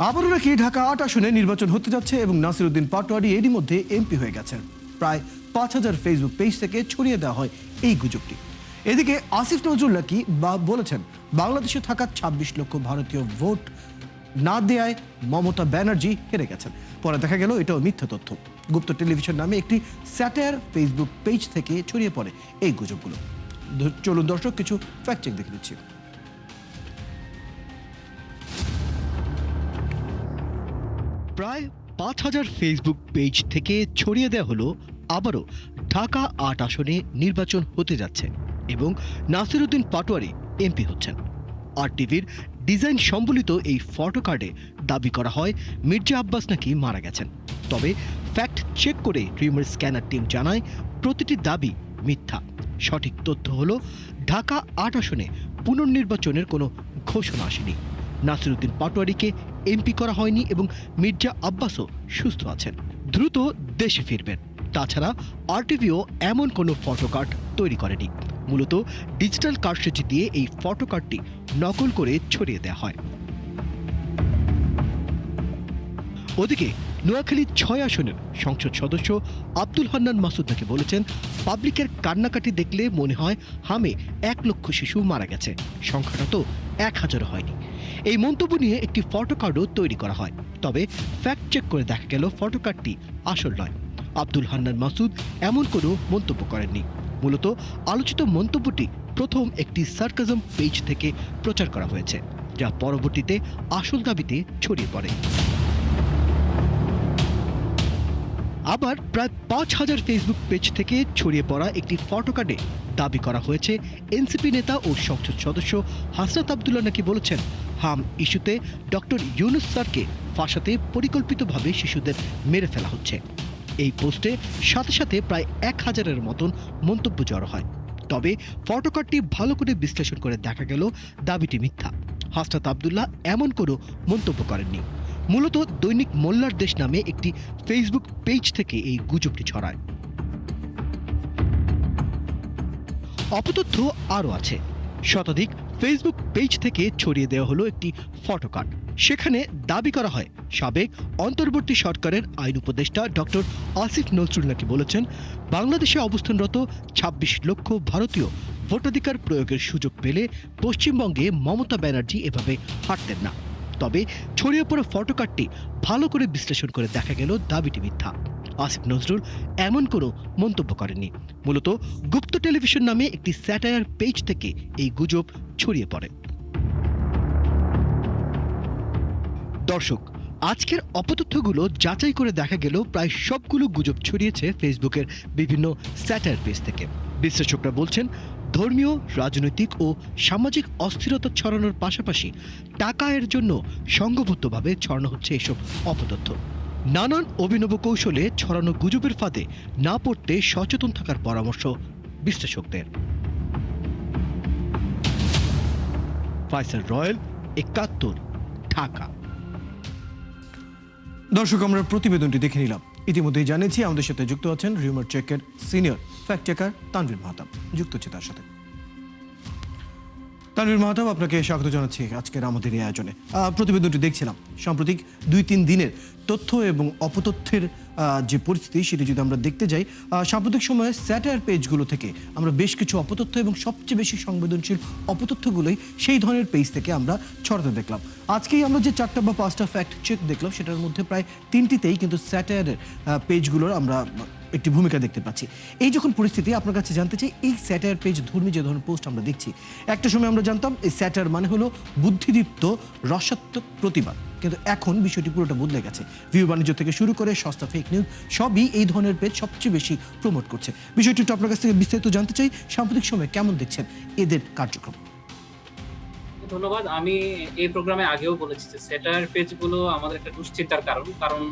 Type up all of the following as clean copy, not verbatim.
আবারও নাকি ঢাকা ৮ আসনে নির্বাচন হতে যাচ্ছে এবং নাসিরউদ্দিন পাটোয়ারি এরই মধ্যে এমপি হয়ে গেছেন। প্রায় ৫,০০০ ফেসবুক পেজ থেকে ছড়িয়ে দেওয়া হয় এই গুজবটি। এদিকে আসিফ নজরুল নাকি বলেছেন বাংলাদেশে থাকা ২৬ লক্ষ ভারতীয় ভোট না দেয়ায় মমতা ব্যানার্জি হেরে গেছেন। পরে দেখা গেল এটাও মিথ্যা তথ্য। গুপ্ত টেলিভিশন নামে একটি স্যাটায়ার ফেসবুক পেজ থেকে ছড়িয়ে পড়ে এই গুজবগুলো। চলুন দর্শক কিছু ফ্যাক্ট চেক দেখে দিচ্ছি। প্রায় ৫,০০০ ফেসবুক পেজ থেকে ছড়িয়ে দেওয়া হলো আবারও ঢাকা ৮ আসনে নির্বাচন হতে যাচ্ছে এবং নাসিরউদ্দিন পাটোয়ারি এমপি হচ্ছেন। আর টিভির ডিজাইন সম্বলিত এই ফটো কার্ডে দাবি করা হয় মির্জা আব্বাস নাকি মারা গেছেন। তবে ফ্যাক্ট চেক করে রিউমার স্ক্যানার টিম জানায় প্রতিটি দাবি মিথ্যা। সঠিক তথ্য হলো ঢাকা ৮ আসনে পুনর্নির্বাচনের কোনো ঘোষণা আসেনি। নাসিরউদ্দিন পাটোয়ারিকে এমপি করা হয়নি এবং মির্জা আব্বাসও সুস্থ আছেন, দ্রুত দেশে ফিরবেন। তাছাড়া আরটিভিও এমন কোনো ফটো কার্ড তৈরি করেনি। মূলত ডিজিটাল কারসাজি দিয়ে এই ফটো কার্ডটি নকল করে ছড়িয়ে দেওয়া হয়। ওদিকে নোয়াখালী ৬ আসনের সংসদ সদস্য আব্দুল হান্নান মাসুদ নাকি বলেছেন পাবলিকের কান্নাকাটি দেখলে মনে হয় হামে ১ লক্ষ শিশু মারা গেছে, সংখ্যাটা তো ১,০০০ হয়নি। এই মন্তব্য নিয়ে একটি ফটো কার্ডও তৈরি করা হয়, তবে ফ্যাক্ট চেক করে দেখা গেল ফটো কার্ডটি আসল নয়। আব্দুল হান্নান মাসুদ এমন কোনো মন্তব্য করেননি। মূলত আলোচিত মন্তব্যটি প্রথম একটি সার্কাজম পেজ থেকে প্রচার করা হয়েছে, যা পরবর্তীতে আসল দাবিতে ছড়িয়ে পড়ে। আবার প্রায় ৫,০০০ ফেসবুক পেজ থেকে ছড়িয়ে পড়া একটি ফটো কার্ডে দাবি করা হয়েছে এনসিপি নেতা ও সংসদ সদস্য হাসনাত আবদুল্লাহ নাকি বলেছেন হাম ইস্যুতে ডক্টর ইউনুস স্যারকে ফাঁসাতে পরিকল্পিতভাবে শিশুদের মেরে ফেলা হচ্ছে। এই পোস্টে সাথে সাথে প্রায় ১,০০০-এর মতন মন্তব্য জড়ো হয়। তবে ফটো কার্ডটি ভালো করে বিশ্লেষণ করে দেখা গেল দাবিটি মিথ্যা। হাসনাত আবদুল্লাহ এমন কোনো মন্তব্য করেননি। মূলত দৈনিক মোল্লার দেশ নামে একটি ফেসবুক পেজ থেকে এই গুজবটি ছড়ায়। অপতথ্য আরও আছে। শতাধিক ফেসবুক পেজ থেকে ছড়িয়ে দেওয়া হলো একটি ফটো কার্ড। সেখানে দাবি করা হয় সাবেক অন্তর্বর্তী সরকারের আইন উপদেষ্টা ডক্টর আসিফ নজরুল নাকি বলেছেন বাংলাদেশে অবস্থানরত ২৬ লক্ষ ভারতীয় ভোটাধিকার প্রয়োগের সুযোগ পেলে পশ্চিমবঙ্গে মমতা ব্যানার্জি এভাবে হাঁটতেন না। তবে ছড়িয়ে পড়া ফটো কার্ডটি ভালো করে বিশ্লেষণ করে দেখা গেল দাবিটি মিথ্যা। আসিফ নজরুল এমন কোনো মন্তব্য করেননি। মূলত গুপ্ত টেলিভিশন নামে একটি স্যাটায়ার পেজ থেকে এই গুজব ছড়িয়ে পড়ে। দর্শক, আজকের অপতথ্যগুলো যাচাই করে দেখা গেল প্রায় সবগুলো গুজব ছড়িয়েছে ফেসবুকের বিভিন্ন স্যাটায়ার পেজ থেকে। বিশ্লেষকরা বলছেন ধর্মীয়, রাজনৈতিক ও সামাজিক অস্থিরতা ছড়ানোর পাশাপাশি টাকা আয়ের জন্য সংঘবদ্ধভাবে ছড়ানো হচ্ছে এসব অপতথ্য। নানান অভিনব কৌশলে ছড়ানো গুজবের ফাঁদে না পড়তে সচেতন থাকার পরামর্শ বিশ্লেষকদের। ফাইসাল রয়েল, ৭১, ঢাকা। দর্শক, আমরা প্রতিবেদনটি দেখে নিলাম। ইতিমধ্যেই জানিয়েছি আমাদের সাথে যুক্ত আছেন রিউমার চেকের senior fact checker Tanvir Mahtab, যুক্ত হচ্ছে তার সাথে। তানভীর মাহতাব, আপনাকে স্বাগত জানাচ্ছি আজকের আমাদের এই আয়োজনে। প্রতিবেদনটি দেখছিলাম, সাম্প্রতিক ২-৩ দিনের তথ্য এবং অপতথ্যের যে পরিস্থিতি সেটি যদি আমরা দেখতে যাই, সাম্প্রতিক সময়ে স্যাটায়ার পেজগুলো থেকে আমরা বেশ কিছু অপতথ্য এবং সবচেয়ে বেশি সংবেদনশীল অপতথ্যগুলোই সেই ধরনের পেজ থেকে আমরা ছড়াতে দেখলাম। আজকেই আমরা যে ৪টা বা ৫টা ফ্যাক্ট চেক দেখলাম সেটার মধ্যে প্রায় ৩টিতেই কিন্তু স্যাটায়ারের পেজগুলোর আমরা একটি ভূমিকা দেখতে পাচ্ছি। এই যখন পরিস্থিতি, আপনার কাছে জানতে চাই এই স্যাটায়ার পেজ ধর্মী যে ধরনের পোস্ট আমরা দেখছি, একটা সময় আমরা জানতাম এই স্যাটায়ার মানে হলো বুদ্ধিদীপ্ত রসাত্মক প্রতিবাদ, কিন্তু এখন বিষয়টি পুরোটা বদলে গেছে। ভিউ বাণিজ্য থেকে শুরু করে সস্তা ফেক নিউজ সবই এই ধরনের পেজ সবচেয়ে বেশি প্রমোট করছে। বিষয়টি একটু আপনার কাছ থেকে বিস্তারিত জানতে চাই, সাম্প্রতিক সময়ে কেমন দেখছেন এদের কার্যক্রম? ধন্যবাদ। আমি এই প্রোগ্রামে আগেও বলেছি যে স্যাটায়ার পেজগুলো আমাদের একটা দুশ্চিন্তার কারণ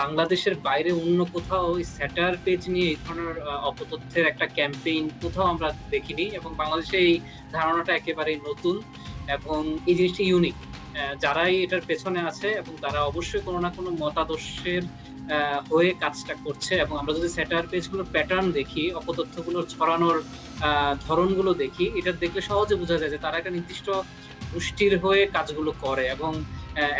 বাংলাদেশের বাইরে অন্য কোথাও এই স্যাটায়ার পেজ নিয়ে এই ধরনের অপতথ্যের একটা ক্যাম্পেইন কোথাও আমরা দেখিনি এবং বাংলাদেশে এই ধারণাটা একেবারেই নতুন এবং এই জিনিসটি ইউনিক। যারাই এটার পেছনে আছে এবং তারা অবশ্যই কোনো না কোনো মতাদর্শের হয়ে কাজটা করছে এবং আমরা যদি স্যাটায়ার পেজগুলোর প্যাটার্ন দেখি, অপতথ্যগুলোর ছড়ানোর ধরনগুলো দেখি, এটা দেখলে সহজে বোঝা যায় যে তারা একটা নির্দিষ্ট গোষ্ঠীর হয়ে কাজগুলো করে এবং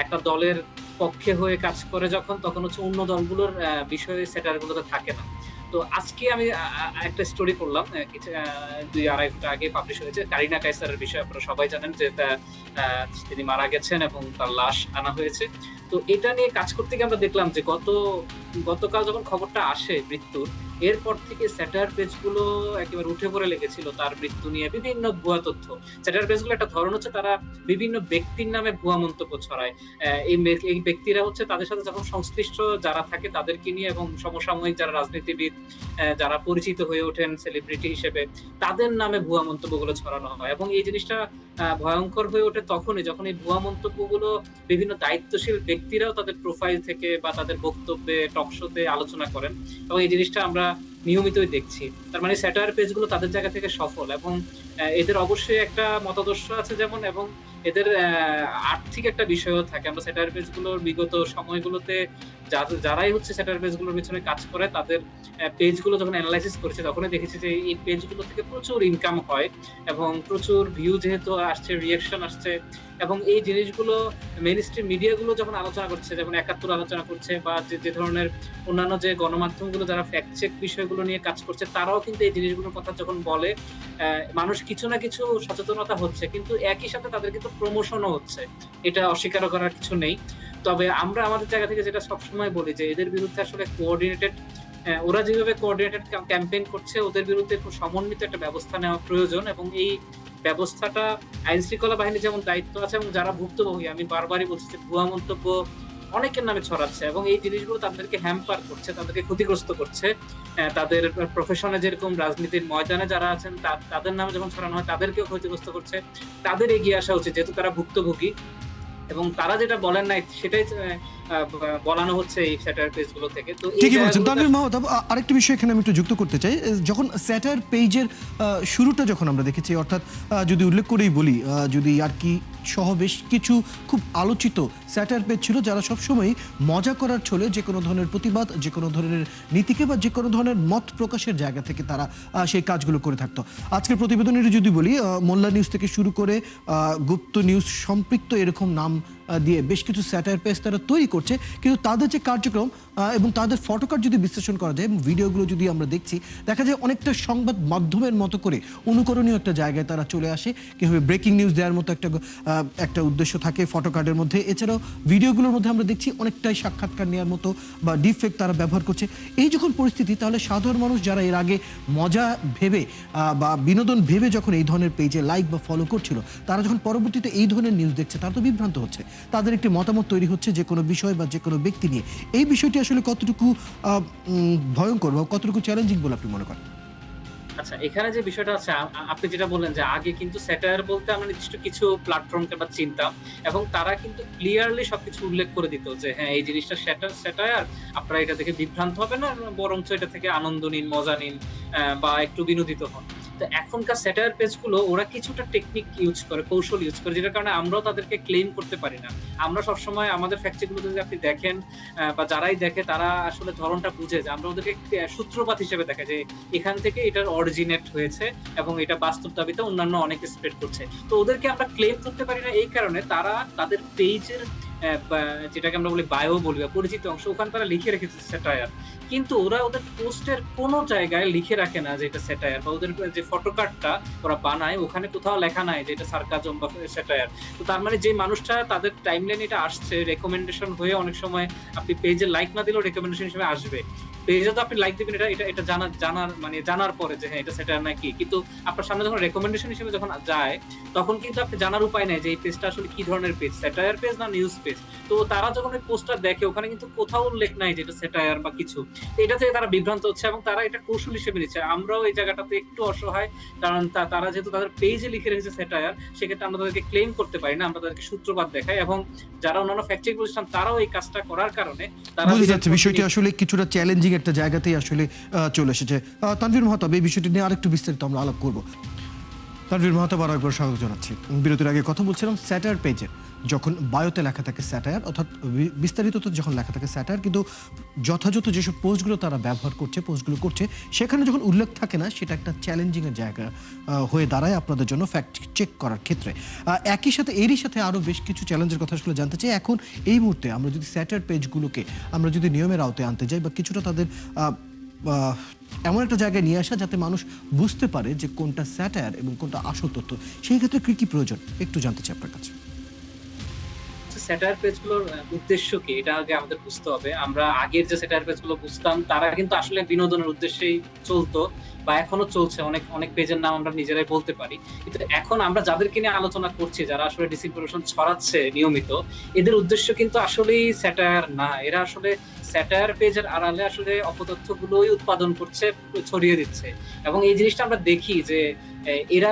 একটা দলের পক্ষে হয়ে কাজ করে যখন, তখন হচ্ছে অন্য দলগুলোর বিষয়ে স্যাটারগুলোতে থাকে না। তো আজকে আমি একটা স্টোরি পড়লাম, কিছু ২-২.৫ ঘন্টা আগে পাবলিশ হয়েছে। কারিনা কায়সারের বিষয়ে আপনারা সবাই জানেন যে আ তিনি মারা গেছেন এবং তার লাশ আনা হয়েছে। তো এটা নিয়ে কাজ করতে গিয়ে আমরা দেখলাম যে গতকাল যখন খবরটা আসে মৃত্যুর, এরপর থেকে স্যাটার পেজগুলো একেবারে উঠে পড়ে লেগেছিল তার মৃত্যু নিয়ে বিভিন্ন ভুয়া তথ্য। স্যাটার পেজগুলো একটা ধরন হচ্ছে তারা বিভিন্ন ব্যক্তির নামে ভুয়া মন্তব্য ছড়ায়। এই ব্যক্তিরা হচ্ছে তাদের সাথে যখন সংশ্লিষ্ট যারা থাকে তাদেরকে নিয়ে, এবং সমসাময়িক যারা রাজনীতিবিদ যারা পরিচিত হয়ে ওঠেন সেলিব্রিটি হিসেবে, তাদের নামে ভুয়া মন্তব্যগুলো ছড়ানো হয়। এবং এই জিনিসটা ভয়ংকর হয়ে ওঠে তখনই যখন এই ভুয়া মন্তব্যগুলো বিভিন্ন দায়িত্বশীল ব্যক্তিরাও তাদের প্রোফাইল থেকে বা তাদের বক্তব্যে, টক শোতে আলোচনা করেন, এবং এই জিনিসটা আমরা নিয়মিতই দেখছি। তার মানে স্যাটায়ার পেজগুলো তাদের জায়গা থেকে সফল, এবং এদের অবশ্যই একটা মতাদর্শ আছে যেমন, এবং এদের আর্থিক একটা বিষয়ও থাকে। আমরা স্যাটায়ার পেজগুলোর বিগত সময়গুলোতে যারাই হচ্ছে স্যাটায়ার পেজগুলোর পেছনে কাজ করে তাদের পেজগুলো যখন এনালাইসিস করেছি, তখনই দেখেছি যে এই পেজগুলো থেকে প্রচুর ইনকাম হয়, এবং প্রচুর ভিউ যেহেতু আসছে, রিঅ্যাকশন আসছে, এবং এই জিনিসগুলো মেইনস্ট্রিম মিডিয়াগুলো যখন আলোচনা করছে, যেমন ৭১ আলোচনা করছে, বা যে ধরনের অন্যান্য যে গণমাধ্যমগুলো যারা ফ্যাক্ট চেক বিষয়গুলো নিয়ে কাজ করছে, তারাও কিন্তু এই জিনিসগুলোর কথা যখন বলে, মানুষ কিছু না কিছু সচেতনতা হচ্ছে, কিন্তু একই সাথে তাদের কিন্তু প্রমোশনও হচ্ছে। এটা অস্বীকার করার কিছু নেই। তবে আমরা আমাদের জায়গা থেকে যেটা সবসময় বলি যে এদের বিরুদ্ধে আসলে কোঅর্ডিনেটেড, ওরা যেভাবে কোঅর্ডিনেটেড ক্যাম্পেইন করছে, ওদের বিরুদ্ধে খুব সমন্বিত একটা ব্যবস্থা নেওয়া প্রয়োজন, এবং এই ব্যবস্থাটা আইনশৃঙ্খলা বাহিনীর যেমন দায়িত্ব আছে, এবং যারা ভুক্তভোগী, আমি বারবারই বলছি যে ভুয়া মন্তব্য অনেকের নামে ছড়াচ্ছে, এবং এই জিনিসগুলো তাদেরকে হ্যাম্পার করছে, তাদেরকে ক্ষতিগ্রস্ত করছে। তাদের প্রফেশনে যেরকম রাজনীতির ময়দানে যারা আছেন তাদের নামে যখন ছড়ানো হয় তাদেরকেও ক্ষতিগ্রস্ত করছে। তাদের এগিয়ে আসা উচিত, যেহেতু তারা ভুক্তভোগী, এবং তারা যেটা বলেন নাই সেটাই বলানো হচ্ছে এই স্যাটায়ার পেজগুলো থেকে। তো এই ঠিকই বলছেন জায়গাগুলোতে তানভীর মাহতাব। আরেকটি বিষয় এখানে আমি একটু যুক্ত করতে চাই। যখন স্যাটায়ার পেজের শুরুটা যখন আমরা দেখেছি, অর্থাৎ যদি উল্লেখ করেই বলি, যদি আর কি সহ বেশ কিছু খুব আলোচিত স্যাটায়ার পেজ ছিল যারা সবসময় মজা করার ছলে যে কোনো ধরনের প্রতিবাদ, যে কোনো ধরনের নীতিকে বা যে কোনো ধরনের মত প্রকাশের জায়গা থেকে তারা সেই কাজগুলো করে থাকতো। আজকের প্রতিবেদনের যদি বলি, মোল্লা নিউজ থেকে শুরু করে গুপ্ত নিউজ সম্পৃক্ত এরকম নাম দিয়ে বেশ কিছু স্যাটায়ার পেজ তারা তৈরি করছে, কিন্তু তাদের যে কার্যক্রম এবং তাদের ফটোকার্ড যদি বিশ্লেষণ করা যায় এবং ভিডিওগুলো যদি আমরা দেখছি, দেখা যায় অনেকটা সংবাদ মাধ্যমের মতো করে অনুকরণীয় একটা জায়গায় তারা চলে আসে। কীভাবে ব্রেকিং নিউজ দেওয়ার মতো একটা উদ্দেশ্য থাকে ফটোকার্ডের মধ্যে। এছাড়াও ভিডিওগুলোর মধ্যে আমরা দেখছি অনেকটাই সাক্ষাৎকার নেওয়ার মতো বা ডিফেক্ট তারা ব্যবহার করছে। এই যখন পরিস্থিতি, তাহলে সাধারণ মানুষ যারা এর আগে মজা ভেবে বা বিনোদন ভেবে যখন এই ধরনের পেজে লাইক বা ফলো করছিল, তারা যখন পরবর্তীতে এই ধরনের নিউজ দেখছে, তারা তো বিভ্রান্ত হচ্ছে। তাদের একটি মতামত তৈরি হচ্ছে যে কোনো বিষয় বা যে কোনো ব্যক্তি নিয়ে। এই বিষয়টি আসলে কতটুকু ভয়ঙ্কর বা কতটুকু চ্যালেঞ্জিং বলে আপনি মনে করেন? আচ্ছা, এখানে যে বিষয়টা আছে, আপনি যেটা বললেন যে আগে কিন্তু স্যাটায়ার বলতে আমরা নির্দিষ্ট কিছু প্ল্যাটফর্মকে আমরা চিনতাম, এবং তারা কিন্তু ক্লিয়ারলি সবকিছু উল্লেখ করে দিত যে হ্যাঁ, এই জিনিসটা স্যাটায়ার, আপনারা এটা থেকে বিভ্রান্ত হবেন না, বরঞ্চ এটা থেকে আনন্দ নিন, মজা নিন, বা একটু বিনোদিত হন। তো এখনকার স্যাটায়ার পেজগুলো ওরা কিছুটা টেকনিক ইউজ করে, কৌশল ইউজ করে, যেটার কারণে আমরাও তাদেরকে ক্লেম করতে পারি না। আমরা সবসময় আমাদের ফ্যাক্ট চেকগুলো যদি আপনি দেখেন, বা যারাই দেখে তারা আসলে ধরনটা বুঝে যে আমরা ওদেরকে সূত্রপাত হিসেবে দেখে যে এখান থেকে এটার অরিজিনেট হয়েছে, এবং এটা বাস্তব দাবিতে অন্যান্য অনেকে স্প্রেড করছে। তো ওদেরকে আমরা ক্লেম করতে পারি না, এই কারণে তারা তাদের পেজের যেটাকে আমরা বলি বায়ো বলি বা পরিচিত অংশ, ওখানে তারা লিখে রেখেছে স্যাটায়ার, কিন্তু ওরা ওদের পোস্টের কোনো জায়গায় লিখে রাখে না যে এটা স্যাটায়ার, বা ওদের যে ফটোকার্ডটা ওরা বানায় ওখানে কোথাও লেখা নাই যে এটা সার্কাজম বা স্যাটায়ার। তো তার মানে যে মানুষটা তাদের টাইমলাইনে এটা আসছে রেকমেন্ডেশন হয়ে, অনেক সময় আপনি পেজে লাইক না দিলেও রেকমেন্ডেশন হিসেবে আসবে। পেজে তো আপনি লাইক দিবেন এটা জানার পরে যে হ্যাঁ এটা স্যাটায়ার নাকি, কিন্তু আপনার সামনে যখন রেকমেন্ডেশন হিসেবে যখন যায়, তখন কিন্তু আপনি জানার উপায় নেই যে এই পেজটা আসলে কি ধরনের পেজ, স্যাটায়ার পেজ না নিউজ পেজ। তো তারা যখন ওই পোস্টটা দেখে, ওখানে কিন্তু কোথাও উল্লেখ নাই যে এটা স্যাটায়ার বা কিছু। তো এটা থেকে তারা বিভ্রান্ত হচ্ছে, এবং তারা এটা কৌশল হিসেবে নিচ্ছে। আমরাও এই জায়গাটাতে একটু অসহায়, কারণ তারা যেহেতু তাদের পেজে লিখে রেখেছে স্যাটায়ার, সেক্ষেত্রে আমরা তাদেরকে ক্লেম করতে পারি না, আমরা তাদেরকে সূত্রপাত দেখাই, এবং যারা অন্যান্য ফ্যাক্ট চেক প্রতিষ্ঠান তারাও এই কাজটা করার কারণে বোঝা যাচ্ছে বিষয়টি আসলে কিছুটা চ্যালেঞ্জিং একটা জায়গাতেই আসলে চলে এসেছে। তানভীর মাহতাব, এই বিষয়টি নিয়ে আরেকটু বিস্তারিত আমরা আলাপ করব। তানভীর মাহতাব, আরো একবার স্বাগত জানাচ্ছি। বিরতির আগে কথা বলছিলাম স্যাটায়ার পেজের যখন বায়োতে লেখা থাকে স্যাটায়ার, অর্থাৎ বিস্তারিত যখন লেখা থাকে স্যাটায়ার, কিন্তু যথাযথ যেসব পোস্টগুলো তারা ব্যবহার করছে, পোস্টগুলো করছে, সেখানে যখন উল্লেখ থাকে না, সেটা একটা চ্যালেঞ্জিংয়ের জায়গা হয়ে দাঁড়ায় আপনাদের জন্য ফ্যাক্ট চেক করার ক্ষেত্রে। একই সাথে এরই সাথে আরও বেশ কিছু চ্যালেঞ্জের কথা আসলে জানতে চাই। এখন এই মুহূর্তে আমরা যদি স্যাটায়ার পেজগুলোকে আমরা যদি নিয়মের আওতায় আনতে যাই, বা কিছুটা তাদের এমন একটা জায়গায় নিয়ে আসা যাতে মানুষ বুঝতে পারে যে কোনটা স্যাটায়ার এবং কোনটা আসল তথ্য, সেই ক্ষেত্রে কী কী প্রয়োজন একটু জানতে চাই আপনার কাছে। স্যাটায়ার পেজগুলোর উদ্দেশ্য কি এটা আগে আমাদের বুঝতে হবে। আমরা আগের যে স্যাটায়ার পেজগুলো বুঝতাম তারা কিন্তু আসলে বিনোদনের উদ্দেশ্যেই চলতো বা এখনো চলছে। অনেক অনেক পেজের নাম আমরা নিজেরাই বলতে পারি। কিন্তু এখন আমরা যাদেরকে নিয়ে আলোচনা করছি, যারা আসলে ডিসইনফরমেশন ছড়াচ্ছে নিয়মিত, এদের উদ্দেশ্য কিন্তু আসলেই স্যাটায়ার না। এরা আসলে স্যাটায়ার পেজের আড়ালে আসলে অপতথ্যগুলোই উৎপাদন করছে, ছড়িয়ে দিচ্ছে। এবং এই জিনিসটা আমরা দেখি যে এরা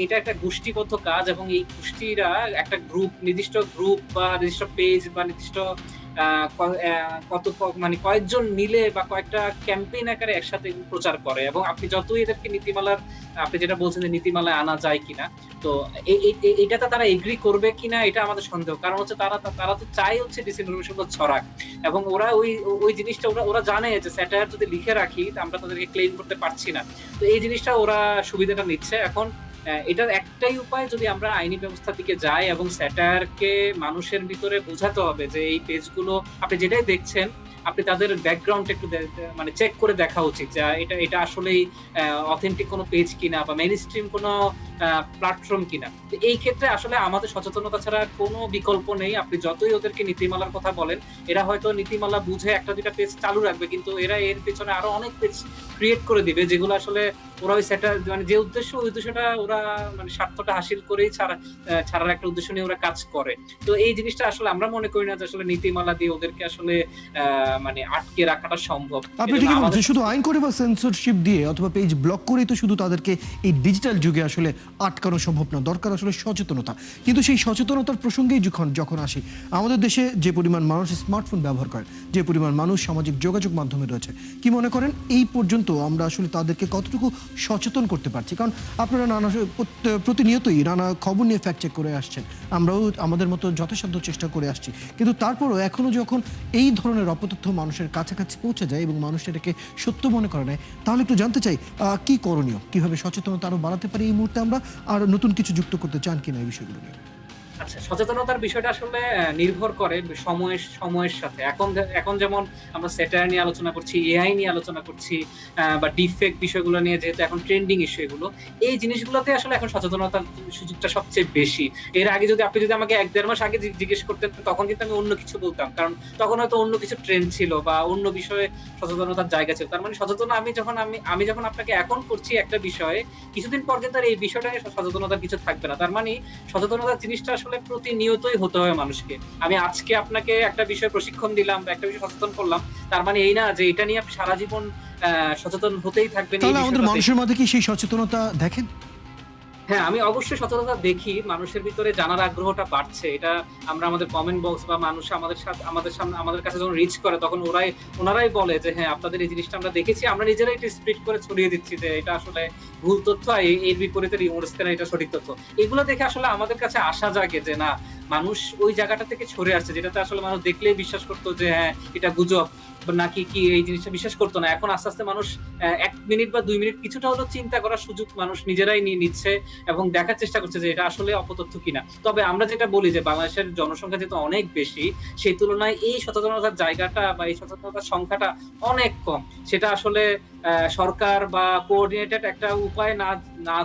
এটা একটা গোষ্ঠীবদ্ধ কাজ, এবং এই গোষ্ঠীরা একটা নির্দিষ্ট গ্রুপ বা নির্দিষ্ট পেজ বা নির্দিষ্ট মানে কয়েকজন মিলে বা কয়েকটা ক্যাম্পেইন আকারে একসাথে প্রচার করে। এবং আপনি যতই এদেরকে আপনি যেটা বলছেন যে নীতিমালায় আনা যায় কিনা, তো এটাতে তারা এগ্রি করবে কিনা এটা আমাদের সন্দেহ। কারণ হচ্ছে তারা তো চায় হচ্ছে ডিসইনফরমেশন ছড়াক, এবং ওরা ওই জিনিসটা ওরা জানে যে স্যাটায়ার যদি লিখে রাখি আমরা তাদেরকে ক্লেম করতে পারছি না। তো এই জিনিসটা ওরা সুবিধাটা নিচ্ছে। এখন এটার একটাই উপায়, যদি আমরা আইনি ব্যবস্থার দিকে যাই এবং স্যাটায়ারকে মানুষের ভিতরে বোঝাতে হবে যে এই পেজগুলো আপনি যেটাই দেখছেন, আপনি তাদের ব্যাকগ্রাউন্ড একটু মানে চেক করে দেখা উচিত যে এটা আসলেই অথেন্টিক কোনো পেজ কিনা বা মেইনস্ট্রিম কোনো প্ল্যাটফর্ম কিনা। তো এই ক্ষেত্রে আসলে আমাদের সচেতনতা ছাড়া কোনো বিকল্প নেই। আপনি যতই ওদেরকে নীতিমালার কথা বলেন, এরা হয়তো নীতিমালা বুঝে একটা দুইটা পেজ চালু রাখবে, কিন্তু এরা এর পেছনে আরো অনেক পেজ ক্রিয়েট করে দিবে, যেগুলো আসলে ওরা ওই মানে যে উদ্দেশ্য, ওই উদ্দেশ্যটা ওরা মানে স্বার্থটা হাসিল করেই ছাড়ার একটা উদ্দেশ্য নিয়ে ওরা কাজ করে। তো এই জিনিসটা আসলে আমরা মনে করি না যে আসলে নীতিমালা দিয়ে ওদেরকে আসলে মানে আটকে রাখাটা সম্ভব। আপনি ঠিকই বলছেন, শুধু আইন করে বা সেন্সরশিপ দিয়ে অথবা পেজ ব্লক করেই তো শুধু তাদেরকে এই ডিজিটাল যুগে আসলে আটকানো সম্ভব না। দরকার আসলে সচেতনতা। কিন্তু সেই সচেতনতার প্রসঙ্গেই যখন আসি, আমাদের দেশে যে পরিমাণ মানুষ স্মার্টফোন ব্যবহার করে, যে পরিমাণ মানুষ সামাজিক যোগাযোগ মাধ্যমে রয়েছে, কি মনে করেন এই পর্যন্ত আমরা আসলে তাদেরকে কতটুকু সচেতন করতে পারছি? কারণ আপনারা প্রতিনিয়তই নানা খবর নিয়ে ফ্যাক্ট চেক করে আসছেন, আমরাও আমাদের মতো যথাসাধ্য চেষ্টা করে আসছি, কিন্তু তারপরও এখনো যখন এই ধরনের অপতথ্য মানুষের কাছাকাছি পৌঁছে যায় এবং মানুষ এটাকে সত্য মনে করে নেয়, তাহলে একটু জানতে চাই কি করণীয়, কিভাবে সচেতনতা আরো বাড়াতে পারি এই মুহূর্তে আমরা, আর নতুন কিছু যুক্ত করতে চান কিনা এই বিষয়গুলো নিয়ে? আচ্ছা, সচেতনতার বিষয়টা আসলে নির্ভর করে সময়ের সাথে। এখন যেমন আমরা স্যাটায়ার নিয়ে আলোচনা করছি, এআই নিয়ে আলোচনা করছি, বা ডিফেক বিষয়গুলো নিয়ে যেহেতু এখন ট্রেন্ডিং ইস্যু এগুলো, এই জিনিসগুলোতে আসলে এখন সচেতনতার সুযোগটা সবচেয়ে বেশি। এর আগে আপনি যদি আমাকে 1-1.5 মাস আগে জিজ্ঞেস করতেন, তখন কিন্তু আমি অন্য কিছু বলতাম, কারণ তখন হয়তো অন্য কিছু ট্রেন্ড ছিল বা অন্য বিষয়ে সচেতনতার জায়গা ছিল। তার মানে সচেতন আমি যখন আপনাকে এখন করছি একটা বিষয়ে, কিছুদিন পর কিন্তু আর এই বিষয়টা নিয়ে সচেতনতার কিছু থাকবে না। তার মানে সচেতনতার জিনিসটা আসলে প্রতিনিয়তই হতে হবে মানুষকে। আমি আজকে আপনাকে একটা বিষয় প্রশিক্ষণ দিলাম বা একটা বিষয় সচেতন করলাম, তার মানে এই না যে এটা নিয়ে আপনি সারা জীবন সচেতন হতেই থাকবেন। তাহলে আমাদের মানুষের মধ্যে কি সেই সচেতনতা দেখেন? হ্যাঁ, আমি অবশ্যই সচেতনতা দেখি। মানুষের ভিতরে জানার আগ্রহটা বাড়ছে। এটা আমরা আমাদের কমেন্ট বক্স বা মানুষ আমাদের কাছে যখন রিচ করে, তখন ওনারাই বলে যে হ্যাঁ, আপনাদের এই জিনিসটা আমরা দেখেছি। আমরা নিজেরাই এটা স্প্রেড করে ছড়িয়ে দিচ্ছি যে এটা আসলে ভুল তথ্য, আর এর বিপরীতে এটা সঠিক তথ্য। এগুলো দেখে আসলে আমাদের কাছে আশা জাগে যে না, মানুষ ওই জায়গাটা থেকে সরে আসছে, যেটাতে আসলে মানুষ দেখলেই বিশ্বাস করতো যে হ্যাঁ, এটা গুজব নাকি কি, এই জিনিসটা বিশ্বাস করতো না। এখন আস্তে আস্তে মানুষ 1 মিনিট বা 2 মিনিট কিছুটা হলেও চিন্তা করার সুযোগ মানুষ নিজেরাই নিয়ে নিচ্ছে এবং দেখার চেষ্টা করছে যে এটা আসলে অপতথ্য কিনা। তবে আমরা যেটা বলি যে বাংলাদেশের জনসংখ্যা যেহেতু অনেক বেশি, সেই তুলনায় এই সচেতনতার জায়গাটা বা এই সচেতনতার সংখ্যাটা অনেক কম। সেটা আসলে সরকার বা কোঅর্ডিনেটেড একটা উপায়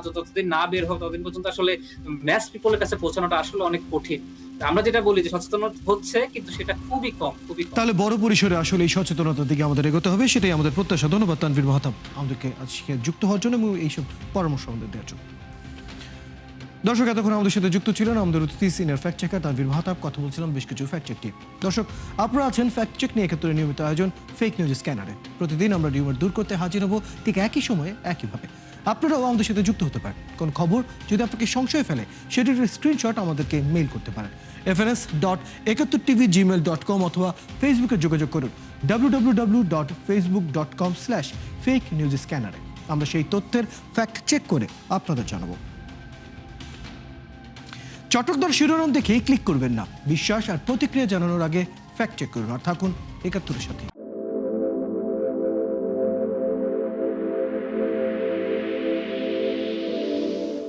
যতদিন না বের হবে, ততদিন পর্যন্ত আসলে ম্যাস পিপলের কাছে পৌঁছানোটা আসলে অনেক কঠিন। আমরা যেটা বলি যে সচেতনতা হচ্ছে, কিন্তু সেটা খুবই কম। তাহলে বড় পরিসরে আসলে এই সচেতনতার দিকে আমাদের এগোতে হবে, সেটাই আমাদের প্রত্যাশা। ধন্যবাদ তানভীর মাহতাব আমাদেরকে আজকে যুক্ত হওয়ার জন্য এবং এইসব পরামর্শ আমাদের দেওয়ার জন্য। দর্শক, এতক্ষণ আমাদের সাথে যুক্ত ছিলেন আমাদের অতিথি senior fact checker Tanvir Mahtab. কথা বলছিলাম বেশ কিছু ফ্যাক্ট চেক টিম। দর্শক, আপনারা আছেন ফ্যাক্ট চেক নিয়ে একাত্তরের নিয়মিত আয়োজন ফেক নিউজ স্ক্যানারে। প্রতিদিন আমরা রিউমার দূর করতে হাজির হব ঠিক একই সময়ে একইভাবে। আপনারাও আমাদের সাথে যুক্ত হতে পারেন। কোন খবর যদি আপনাকে সংশয় ফেলে, সেটির স্ক্রিনশট আমাদেরকে মেইল করতে পারেন fns.71tv@gmail.com অথবা ফেসবুকে যোগাযোগ করুন www.facebook.com/fake-news-scanner। আমরা সেই তথ্যের ফ্যাক্ট চেক করে আপনাদের জানাবো। চটকদার শিরোনাম দেখে ক্লিক করবেন না, বিশ্বাস আর প্রতিক্রিয়া জানানোর আগে ফ্যাক্ট চেক করুন। আর থাকুন ৭১-এর সাথে।